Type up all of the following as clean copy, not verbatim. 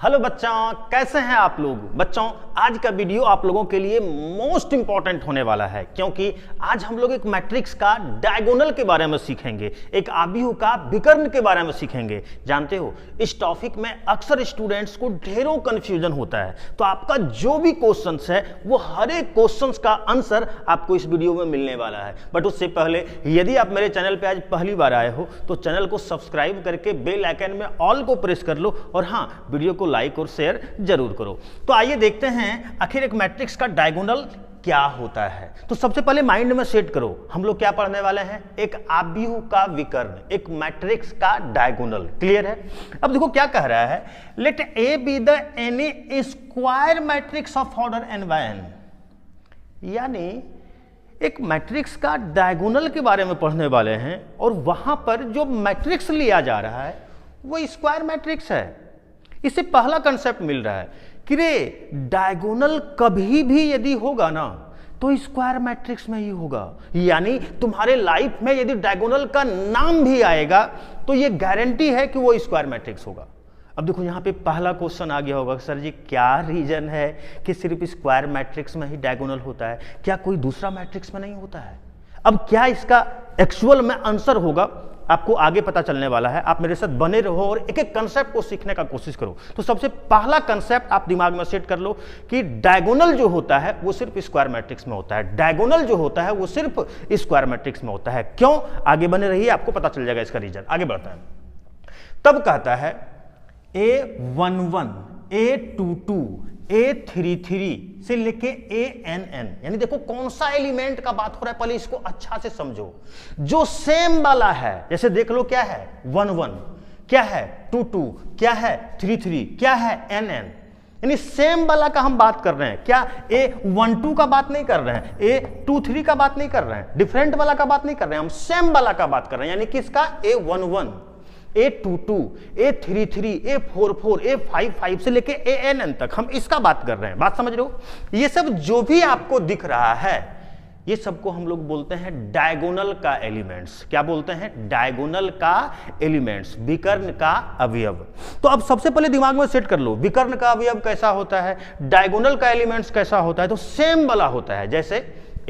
Hello बच्चों, कैसे हैं आप लोग। बच्चों, आज का वीडियो आप लोगों के लिए मोस्ट इंपॉर्टेंट होने वाला है, क्योंकि आज हम लोग एक मैट्रिक्स का डायगोनल के बारे में सीखेंगे, एक आव्यूह का विकर्ण के बारे में सीखेंगे। जानते हो, इस टॉपिक में अक्सर स्टूडेंट्स को ढेरों कंफ्यूजन होता है, तो आपका जो भी क्वेश्चंस है वो हर एक क्वेश्चंस का आंसर आपको इस वीडियो में मिलने वाला है। बट उससे पहले यदि आप मेरे चैनल पे आज पहली बार आए हो तो चैनल को सब्सक्राइब करके बेल आइकन में ऑल को प्रेस कर लो, और हाँ, वीडियो को लाइक और शेयर जरूर करो। तो आइए देखते हैं आखिर एक मैट्रिक्स का डायगोनल क्या होता है। तो सबसे पहले माइंड में सेट करो, हम लोग क्या पढ़ने वाले हैं, एक आव्यूह का विकर्ण, एक मैट्रिक्स का डायगोनल। क्लियर है। अब देखो क्या कह रहा है, let A be the any square matrix of order n by n, यानी एक मैट्रिक्स का डायगोनल के बारे में पढ़ने वाले हैं, और वहां पर जो मैट्रिक्स लिया जा रहा है वो स्क्वायर मैट्रिक्स है। इससे पहला कंसेप्ट मिल रहा है कि रे डायगोनल कभी भी यदि होगा ना तो स्क्वायर मैट्रिक्स में ही होगा, यानी तुम्हारे लाइफ में यदि डायगोनल का नाम भी आएगा तो ये गारंटी है कि वो स्क्वायर मैट्रिक्स होगा। अब देखो यहाँ पे पहला क्वेश्चन आ गया होगा, सर जी क्या रीजन है कि सिर्फ स्क्वायर मैट्रिक्स में ही डायगोनल होता है, क्या कोई दूसरा मैट्रिक्स में नहीं होता है। अब क्या इसका एक्चुअल में आंसर होगा आपको आगे पता चलने वाला है। आप मेरे साथ बने रहो और एक एक कंसेप्ट को सीखने का कोशिश करो। तो सबसे पहला कंसेप्ट आप दिमाग में सेट कर लो कि डायगोनल जो होता है वो सिर्फ स्क्वायर मैट्रिक्स में होता है। डायगोनल जो होता है वो सिर्फ स्क्वायर मैट्रिक्स में होता है। क्यों? आगे बने रहिए, आपको पता चल जाएगा इसका रीजन। आगे बढ़ता है। तब कहता है A11, A22, A33 से लेके ANN, यानी देखो कौन सा एलिमेंट का बात हो रहा है, पहले इसको अच्छा से समझो। जो सेम वाला है, जैसे देख लो क्या है 11, क्या है 22, क्या है 33, क्या है NN, यानी सेम वाला का हम बात कर रहे हैं। क्या A12 का बात नहीं कर रहे हैं, A23 का बात नहीं कर रहे हैं, डिफरेंट वाला का बात नहीं कर रहे हैं, हम सेम वाला का बात कर रहे हैं। यानी किसका? A11, A22, A33, A44, A55 से लेके ANN तक हम इसका बात कर रहे हैं। बात समझ रहे हो? ये सब जो भी आपको दिख रहा है ये सबको हम लोग बोलते हैं डायगोनल का एलिमेंट्स। क्या बोलते हैं? डायगोनल का एलिमेंट्स, विकर्ण का अवयव। तो अब सबसे पहले दिमाग में सेट कर लो, विकर्ण का अवयव कैसा होता है, डायगोनल का एलिमेंट्स कैसा होता है। तो सेम वाला होता है, जैसे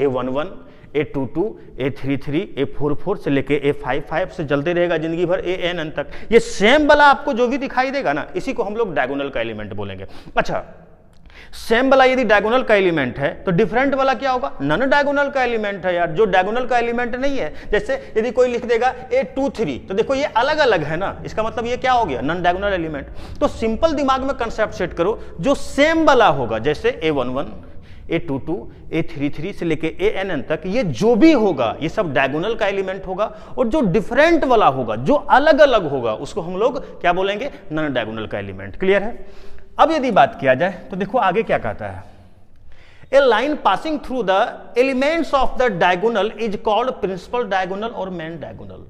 A11, A22, A33, A44 से लेके A55 से चलते रहेगा जिंदगी भर ANN तक। ये सेम वाला आपको जो भी दिखाई देगा ना, इसी को हम लोग डायगोनल का एलिमेंट बोलेंगे। अच्छा, सेम वाला यदि डायगोनल का एलिमेंट है तो डिफरेंट वाला क्या होगा? नॉन डायगोनल का एलिमेंट है यार, जो डायगोनल का एलिमेंट नहीं है। जैसे यदि कोई लिख देगा A23, तो देखो ये अलग अलग है ना, इसका मतलब ये क्या हो गया? Non diagonal element. तो सिंपल दिमाग में कंसेप्ट सेट करो, जो सेम वाला होगा, जैसे A11, A22, A33 से लेके ANN तक, ये जो भी होगा ये सब डायगोनल का एलिमेंट होगा। और जो डिफरेंट वाला होगा, जो अलग अलग होगा, उसको हम लोग क्या बोलेंगे? नॉन डायगोनल का एलिमेंट। क्लियर है। अब यदि बात किया जाए तो देखो आगे क्या कहता है, a line passing through the elements of the diagonal is called principal diagonal और मेन डायगोनल,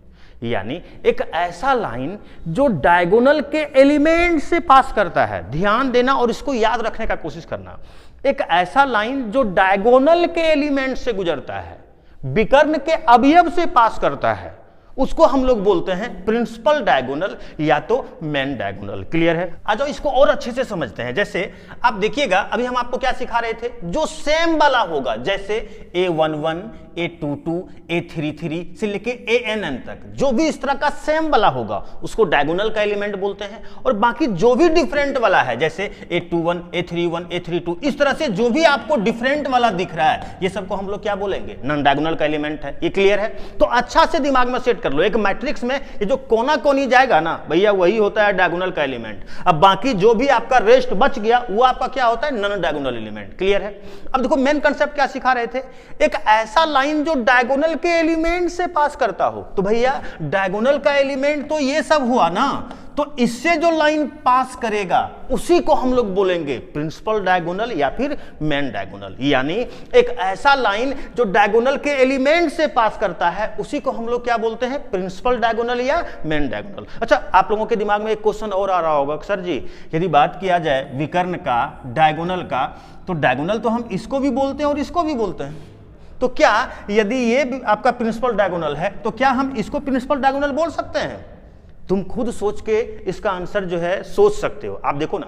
यानी एक ऐसा लाइन जो डायगोनल के एलिमेंट से पास करता है। ध्यान देना और इसको याद रखने का कोशिश करना, एक ऐसा लाइन जो डायगोनल के एलिमेंट से गुजरता है, विकर्ण के अवयव से पास करता है, उसको हम लोग बोलते हैं प्रिंसिपल डायगोनल या तो मेन डायगोनल। क्लियर है। आ जाओ इसको और अच्छे से समझते हैं। जैसे आप देखिएगा, अभी हम आपको क्या सिखा रहे थे, जो सेम वाला होगा, जैसे A11, A22, A33 से लेके ANN तक, जो भी इस तरह का सेम वाला होगा उसको डायगोनल का एलिमेंट बोलते हैं। और बाकी जो भी डिफरेंट वाला है, जैसे A21, A31, A32, इस तरह से जो भी आपको डिफरेंट वाला दिख रहा है, ये सबको हम लोग क्या बोलेंगे? नॉन डायगोनल का एलिमेंट है। ये क्लियर है। तो अच्छा से दिमाग में सेट कर लो, एक मैट्रिक्स में ये जो कोना कोनी जाएगा ना भैया, वही होता है डायगोनल का एलिमेंट। अब बाकी जो भी आपका रेस्ट बच गया वो आपका क्या होता है? Non diagonal element. क्लियर है। अब देखो मेन कंसेप्ट क्या सिखा रहे थे, एक ऐसा लाइन जो डायगोनल के एलिमेंट से पास करता हो। तो भैया डायगोनल का एलिमेंट तो ये सब हुआ ना, तो इससे जो लाइन पास करेगा उसी को हम लोग बोलेंगे प्रिंसिपल डायगोनल या फिर मेन डायगोनल। यानी एक ऐसा लाइन जो डायगोनल के एलिमेंट से पास करता है उसी को हम लोग क्या बोलते हैं? प्रिंसिपल डायगोनल या मेन डायगोनल। अच्छा, आप लोगों के दिमाग में एक क्वेश्चन और आ रहा होगा, सर जी यदि बात किया जाए विकर्ण का, डायगोनल का, तो डायगोनल तो हम इसको भी बोलते हैं और इसको भी बोलते हैं, तो क्या यदि ये आपका प्रिंसिपल डायगोनल है तो क्या हम इसको प्रिंसिपल डायगोनल बोल सकते हैं? तुम खुद सोच के इसका आंसर जो है सोच सकते हो। आप देखो ना,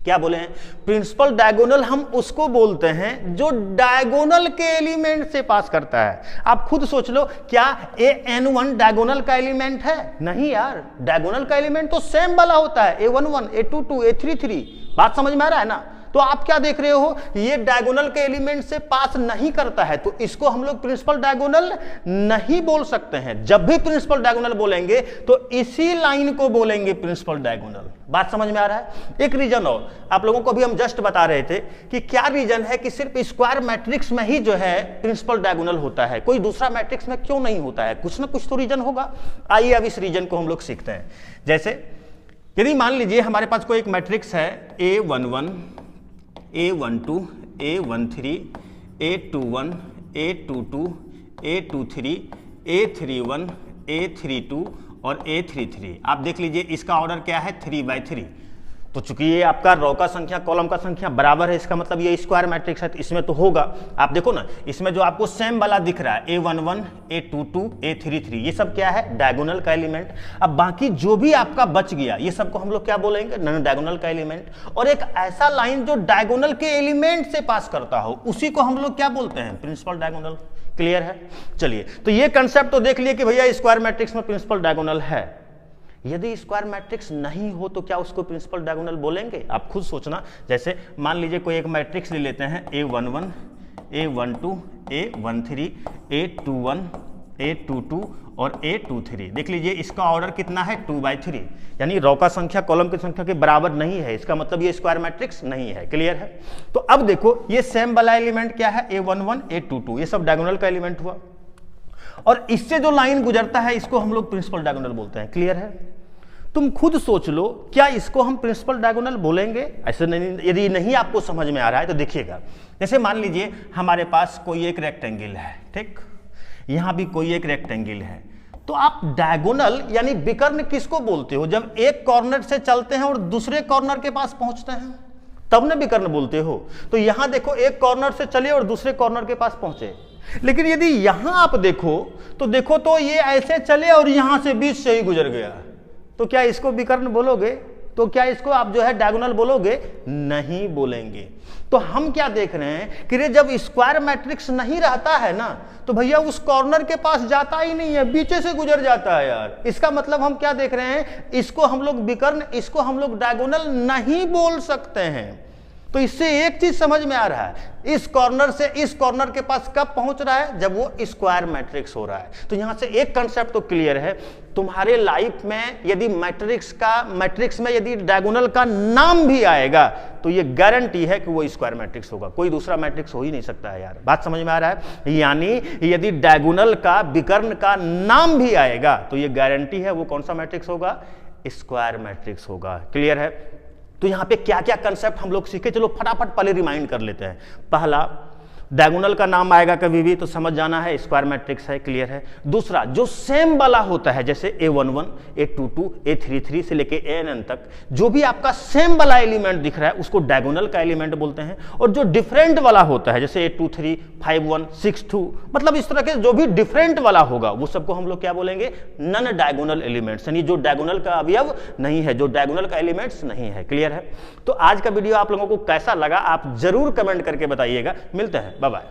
क्या बोले हैं? प्रिंसिपल डायगोनल हम उसको बोलते हैं जो डायगोनल के एलिमेंट से पास करता है। आप खुद सोच लो, क्या an1 डायगोनल का एलिमेंट है? नहीं यार, डायगोनल का एलिमेंट तो सेम वाला होता है, a11, a22, a33। बात समझ में आ रहा है ना? तो आप क्या देख रहे हो, ये डायगोनल के एलिमेंट से पास नहीं करता है, तो इसको हम लोग प्रिंसिपल डायगोनल नहीं बोल सकते हैं। जब भी प्रिंसिपल डायगोनल बोलेंगे तो इसी लाइन को बोलेंगे प्रिंसिपल डायगोनल। बात समझ में आ रहा है? एक रीजन और आप लोगों को भी हम जस्ट बता रहे थे कि क्या रीजन है कि सिर्फ स्क्वायर मैट्रिक्स में ही जो है प्रिंसिपल डायगोनल होता है, कोई दूसरा मैट्रिक्स में क्यों नहीं होता है? कुछ ना कुछ तो रीजन होगा। आइए अब इस रीजन को हम लोग सीखते हैं। जैसे यदि मान लीजिए हमारे पास कोई एक मैट्रिक्स है a11, a12, a13, a21, a22, a23, a31, a32 और a33। आप देख लीजिए इसका ऑर्डर क्या है, 3/3। तो चूंकि ये आपका रो का संख्या कॉलम का संख्या बराबर है, इसका मतलब ये स्क्वायर मैट्रिक्स है, तो इसमें तो होगा। आप देखो ना, इसमें जो आपको सेम वाला दिख रहा है a11, a22, a33, ये सब क्या है? डायगोनल का एलिमेंट। अब बाकी जो भी आपका बच गया ये सबको हम लोग क्या बोलेंगे? नॉन डायगोनल का एलिमेंट। और एक ऐसा लाइन जो डायगोनल के एलिमेंट से पास करता हो उसी को हम लोग क्या बोलते हैं? Principal diagonal. क्लियर है? चलिए, तो ये कंसेप्ट तो देख लिए कि भैया स्क्वायर मैट्रिक्स में प्रिंसिपल डायगोनल है। यदि स्क्वायर मैट्रिक्स नहीं हो तो क्या उसको प्रिंसिपल डायगोनल बोलेंगे? आप खुद सोचना। जैसे मान लीजिए कोई एक मैट्रिक्स ले लेते हैं a11, a12, a13, a21, a22 और a23। देख लीजिए इसका ऑर्डर कितना है? 2/3, यानी रो का संख्या कॉलम की संख्या के बराबर नहीं है, इसका मतलब ये स्क्वायर मैट्रिक्स नहीं है। क्लियर है? तो अब देखो ये सेम वाला एलिमेंट क्या है? a11, a22, ये सब डायगोनल का एलिमेंट हुआ, और इससे जो लाइन गुजरता है इसको हम लोग प्रिंसिपल डायगोनल बोलते हैं। क्लियर है? तुम खुद सोच लो, क्या इसको हम प्रिंसिपल डायगोनल बोलेंगे? ऐसे नहीं। यदि नहीं आपको समझ में आ रहा है तो देखिएगा। जैसे मान लीजिए हमारे पास कोई एक रेक्टेंगल है, ठीक, यहां भी कोई एक रेक्टेंगल है, तो आप डायगोनल यानी विकर्ण किसको बोलते हो? जब एक कॉर्नर से चलते हैं और दूसरे कॉर्नर के पास पहुंचते हैं तब ना विकर्ण बोलते हो। तो यहां देखो, एक कॉर्नर से चले और दूसरे कॉर्नर के पास पहुंचे, लेकिन यदि यहां आप देखो तो ये ऐसे चले और यहां से बीच से ही गुजर गया, तो क्या इसको विकर्ण बोलोगे? तो क्या इसको आप जो है डायगोनल बोलोगे? नहीं बोलेंगे। तो हम क्या देख रहे हैं कि जब स्क्वायर मैट्रिक्स नहीं रहता है ना, तो भैया उस कॉर्नर के पास जाता ही नहीं है, बीचे से गुजर जाता है यार। इसका मतलब हम क्या देख रहे हैं? इसको हम लोग विकर्ण, इसको हम लोग डायगोनल नहीं बोल सकते हैं। तो इससे एक चीज समझ में आ रहा है, इस कॉर्नर से इस कॉर्नर के पास कब पहुंच रहा है? जब वो स्क्वायर मैट्रिक्स हो रहा है। तो यहां से एक कंसेप्ट तो क्लियर है, तुम्हारे लाइफ में यदि मैट्रिक्स में यदि डायगोनल का नाम भी आएगा तो ये गारंटी है कि वो स्क्वायर मैट्रिक्स होगा, कोई दूसरा मैट्रिक्स हो ही नहीं सकता है यार। बात समझ में आ रहा है? यानी यदि डायगोनल का विकर्ण का नाम भी आएगा तो ये गारंटी है वो कौन सा मैट्रिक्स होगा? स्क्वायर मैट्रिक्स होगा। क्लियर है? तो यहां पे क्या क्या कंसेप्ट हम लोग सीखे, चलो फटाफट पहले रिमाइंड कर लेते हैं। पहला, डायगोनल का नाम आएगा कभी भी तो समझ जाना है स्क्वायर मैट्रिक्स है। क्लियर है? दूसरा, जो सेम वाला होता है जैसे a11, a22, a33 से लेके an तक जो भी आपका सेम वाला एलिमेंट दिख रहा है उसको डायगोनल का एलिमेंट बोलते हैं। और जो डिफरेंट वाला होता है जैसे a23, 51, 62, मतलब इस तरह के जो भी डिफरेंट वाला होगा वो सबको हम लोग क्या बोलेंगे? नॉन डायगोनल एलिमेंट्स, यानी जो डायगोनल का अवयव नहीं है, जो डायगोनल का एलिमेंट्स नहीं है। क्लियर है? तो आज का वीडियो आप लोगों को कैसा लगा आप जरूर कमेंट करके बताइएगा। मिलते हैं, बाय बाय।